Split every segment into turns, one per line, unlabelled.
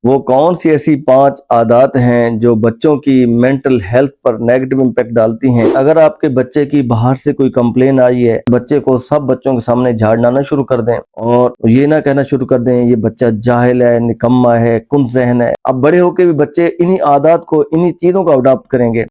वो कौन सी ऐसी 5 आदत हैं जो बच्चों की मेंटल हेल्थ पर नेगेटिव इम्पैक्ट डालती हैं। अगर आपके बच्चे की बाहर से कोई कंप्लेन आई है, बच्चे को सब बच्चों के सामने झाड़ना शुरू कर दें और ये ना कहना शुरू कर दें ये बच्चा जाहिल है, निकम्मा है, कुन ज़हन है। अब बड़े होके भी बच्चे इन्हीं आदत को, इन्हीं चीज़ों को अडॉप्ट करेंगे।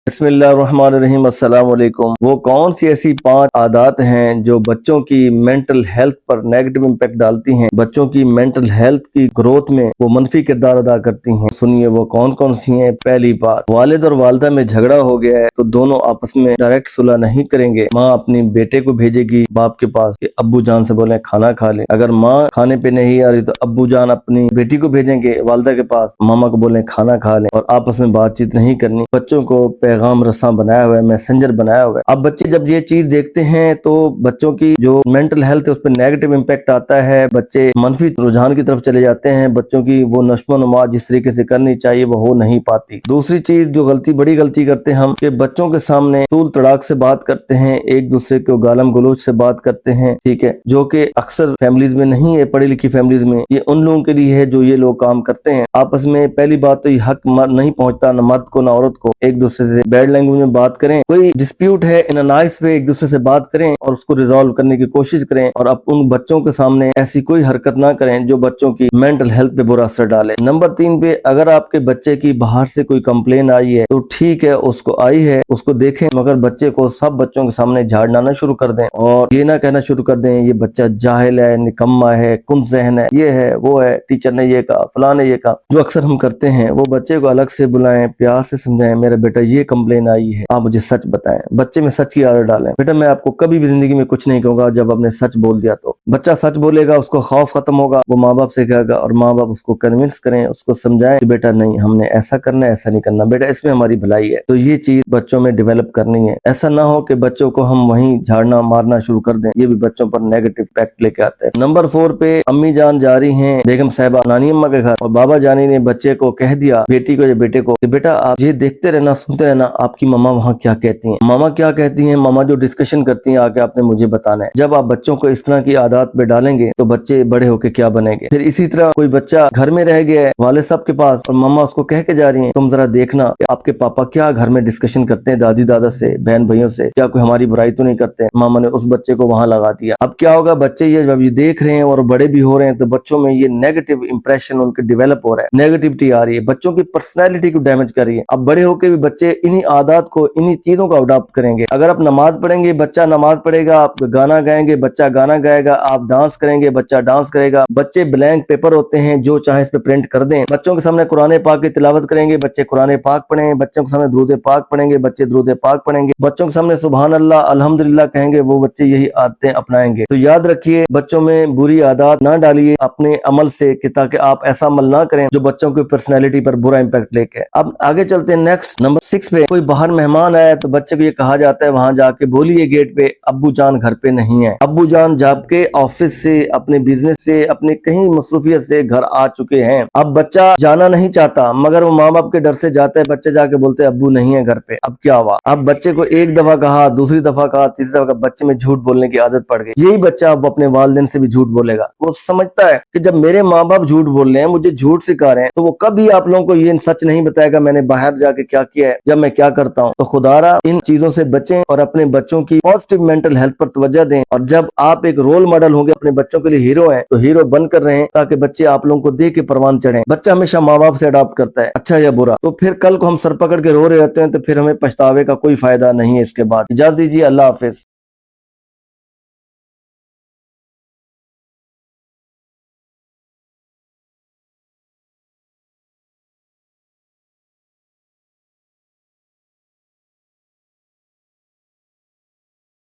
बिस्मिल्लाहिर्रहमानिर्रहीम, अस्सलाम वालेकुम। वो कौन सी ऐसी 5 आदत हैं जो बच्चों की मेंटल हेल्थ पर नेगेटिव इम्पैक्ट डालती हैं, बच्चों की मेंटल हेल्थ की ग्रोथ में वो मनफी किरदार अदा करती हैं। सुनिए वो कौन कौन सी हैं। पहली बात, वालिद और वालिदा में झगड़ा हो गया है तो दोनों आपस में डायरेक्ट सुलह नहीं करेंगे। माँ अपनी बेटे को भेजेगी बाप के पास कि अब्बू जान से बोले खाना खा ले। अगर माँ खाने पे नहीं आ रही तो अब्बू जान अपनी बेटी को भेजेंगे वालिदा के पास, मामा को बोले खाना खा ले, और आपस में बातचीत नहीं करनी। बच्चों को पैगाम रसा बनाया हुआ है, मैसेंजर बनाया हुआ है। अब बच्चे जब ये चीज देखते हैं तो बच्चों की जो मेंटल हेल्थ है उस पर नेगेटिव इम्पैक्ट आता है। बच्चे मनफी रुझान की तरफ चले जाते हैं। बच्चों की वो नश्मो नुमा जिस तरीके से करनी चाहिए वो हो नहीं पाती। दूसरी चीज जो बड़ी गलती करते हैं हम, कि बच्चों के सामने तूल तड़ाक से बात करते हैं, एक दूसरे को गालम गलोच से बात करते हैं, ठीक है, जो कि अक्सर फैमिलीज में नहीं है, पढ़ी लिखी फैमिलीज में ये उन लोगों के लिए है जो ये लोग काम करते हैं। आपस में पहली बात तो ये हक नहीं पहुंचता न मर्द को न औरत को, एक दूसरे से बैड लैंग्वेज में बात करें। कोई डिस्प्यूट है इन नाइस वे एक दूसरे से बात करें और उसको रिजॉल्व करने की कोशिश करें, और अब उन बच्चों के सामने ऐसी कोई हरकत ना करें जो बच्चों की मेंटल हेल्थ पे बुरा असर डाले। नंबर 3 पे, अगर आपके बच्चे की बाहर से कोई कंप्लेन आई है तो ठीक है, उसको आई है, उसको देखें, मगर बच्चे को सब बच्चों के सामने झाड़ना ना शुरू कर दें और ये ना कहना शुरू कर दें ये बच्चा जाहिल है, निकम्मा है, कुन ज़हन है, ये है, वो है, टीचर ने ये कहा, फलां ने ये कहा, जो अक्सर हम करते हैं। वो बच्चे को अलग से बुलाएं, प्यार से समझाएं, मेरा बेटा ये कंप्लेन आई है, आप मुझे सच बताएं। बच्चे में सच की आदत डालें। बेटा मैं आपको कभी भी जिंदगी में कुछ नहीं कहूंगा, जब आपने सच बोल दिया तो बच्चा सच बोलेगा, उसको खौफ खत्म होगा, वो माँ बाप से कहेगा और माँ बाप उसको कन्विंस करें, उसको समझाएं कि बेटा नहीं, हमने ऐसा करना है, ऐसा नहीं करना, बेटा इसमें हमारी भलाई है। तो ये चीज बच्चों में डेवलप करनी है। ऐसा ना हो कि बच्चों को हम वहीं झाड़ना मारना शुरू कर दें, ये भी बच्चों पर नेगेटिव इम्पैक्ट लेके आता है। नंबर 4 पे, अम्मी जान जा रही हैं बेगम साहिबा नानी अम्मा के घर और बाबा जानी ने बच्चे को कह दिया, बेटी को या बेटे को, कि बेटा आप ये देखते रहना, सुनते रहना आपकी मम्मा वहाँ क्या कहती हैं। मामा क्या कहती हैं, मामा जो डिस्कशन करती हैं आके आपने मुझे बताना है। जब आप बच्चों को इस तरह की आदत पे डालेंगे तो बच्चे बड़े होके क्या बनेंगे। फिर इसी तरह कोई बच्चा घर में रह गया है वाले साहब के पास और मम्मा उसको कह के जा रही हैं, तुम जरा देखना कि आपके पापा क्या घर में डिस्कशन करते हैं दादी दादा से, बहन भाइयों से, क्या कोई हमारी बुराई तो नहीं करते। मामा ने उस बच्चे को वहां लगा दिया। अब क्या होगा, बच्चे ये जब ये देख रहे हैं और बड़े भी हो रहे हैं तो बच्चों में ये नेगेटिव इंप्रेशन उनके डेवलप हो रहा है, नेगेटिविटी आ रही है, बच्चों की पर्सनैलिटी को डैमेज कर रही है। अब बड़े होकर भी बच्चे इन्हीं आदत को, इन्हीं चीजों को अडॉप्ट करेंगे। अगर आप नमाज पढ़ेंगे बच्चा नमाज पढ़ेगा, आप गाना गाएंगे बच्चा गाना गाएगा, आप डांस करेंगे बच्चा डांस करेगा। बच्चे ब्लैंक पेपर होते हैं, जो चाहे इस पे प्रिंट कर दें। बच्चों के सामने कुरान पाक की तिलावत करेंगे, बच्चे कुरान पाक पढ़ेंगे। बच्चों के सामने दुरूद पाक पढ़ेंगे, बच्चे दुरूद पाक पढ़ेंगे। बच्चों के सामने सुभान अल्लाह अल्हम्दुलिल्लाह कहेंगे, वो बच्चे यही आदतें अपनाएंगे। तो याद रखिए, बच्चों में बुरी आदत ना डालिए अपने अमल से, कि ताकि आप ऐसा अमल ना करें जो बच्चों की पर्सनैलिटी पर बुरा इंपैक्ट लेके। अब आगे चलते हैं नेक्स्ट नंबर 6 पे। कोई बाहर मेहमान आया तो बच्चे को ये कहा जाता है वहां जाके बोलिए गेट पे, अब्बू जान घर पे नहीं है। अब्बू जान जाके ऑफिस से, अपने बिजनेस से, अपने कहीं मसरूफियत से घर आ चुके हैं। अब बच्चा जाना नहीं चाहता मगर वो माँ बाप के डर से जाता है। बच्चे जाके बोलते हैं अब्बू नहीं है घर पे। अब क्या हुआ, अब बच्चे को एक दफा कहा, दूसरी दफा कहा, तीसरी दफा, बच्चे में झूठ बोलने की आदत पड़ गई। यही बच्चा अब अपने वालिदैन से भी झूठ बोलेगा। वो समझता है कि जब मेरे माँ बाप झूठ बोल रहे हैं, मुझे झूठ सिखा रहे हैं, तो वो कभी आप लोगों को ये सच नहीं बताएगा मैंने बाहर जाके क्या किया है, जब मैं क्या करता हूँ। तो खुदारा इन चीजों से बचें और अपने बच्चों की पॉजिटिव मेंटल हेल्थ पर तवज्जो दें। और जब आप एक रोल मॉडल होंगे अपने बच्चों के लिए, हीरो हैं, तो हीरो बन कर रहे हैं, ताकि बच्चे आप लोगों को देख के परवान चढ़ें। बच्चा हमेशा माँ बाप से अडॉप्ट करता है, अच्छा या बुरा, तो फिर कल को हम सर पकड़ के रो रहे रहते हैं तो फिर हमें पछतावे का कोई फायदा नहीं है। इसके बाद इजाजत दीजिए, अल्लाह हाफिज।